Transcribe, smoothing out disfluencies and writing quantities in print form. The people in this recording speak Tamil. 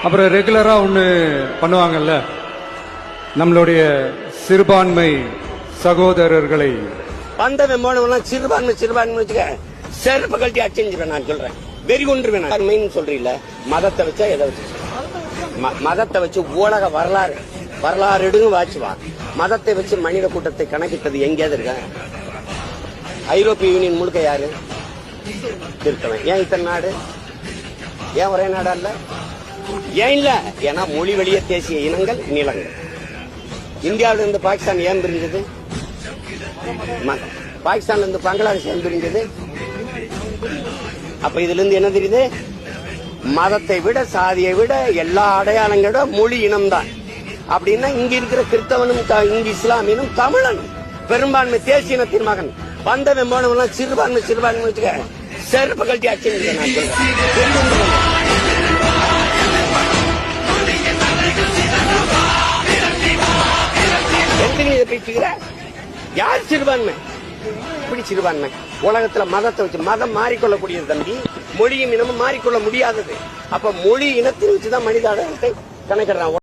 அப்புறம் ரெகுலரா ஒண்ணு பண்ணுவாங்கல்ல, நம்மளுடைய சிறுபான்மை சகோதரர்களை வந்தவன் போனவெல்லாம் சிறுபான்மை சிறுபான்மை வச்சுக்க செருப்பு கழட்டி அடிச்சிருவேன். நான் சொல்றேன், வெறி கொண்டுருவேன். சொல்றீங்கள, மதத்தை வச்சா எதை வச்சு மதத்தை வச்சு உலக வரலாறு எடுங்க வாச்சுவா. மதத்தை வச்சு மனித கூட்டத்தை கணக்கிட்டது எங்கேயாவது இருக்க? ஐரோப்பிய யூனியன் முழுக்க யாரு திருத்தவன்? ஏன் இத்தனை நாடு? ஏன் ஒரே நாடா இல்ல? ஏன் இல்ல? ஏன்னா மொழி வழிய தேசிய இனங்கள் நிலங்கள். இந்தியாவில இருந்து பாகிஸ்தான் ஏன் பிரிஞ்சது? பாகிஸ்தான்ல இருந்து பங்களாதேஷ் ஏன் பிரிஞ்சது? அப்ப இதுல இருந்து என்ன தெரியுது? மதத்தை விட சாதியை விட எல்லா அடையாளங்களோட மொழி இனம் தான். அப்படின்னா இங்க இருக்கிற கிறிஸ்தவனும் இங்க இஸ்லாமியனும் தமிழனும் பெரும்பான்மை தேசிய இனத்தின் மகன். வந்தவன் போனவெல்லாம் சிறுபான்மை சிறுபான்மை வச்சுக்க செருப்பு கழட்டி அடிச்சு. நான் சொல்றேன், யார் சிறுபான்மை? இப்படி சிறுபான்மை உலகத்துல மதத்தை வச்சு மதம் மாறிக்கொள்ளக்கூடியது தம்பி. மொழியும் இனமும் மாறிக்கொள்ள முடியாதது. அப்ப மொழி இனத்தை வச்சுதான் மனித அடையாளத்தை கணக்கிடுறான்.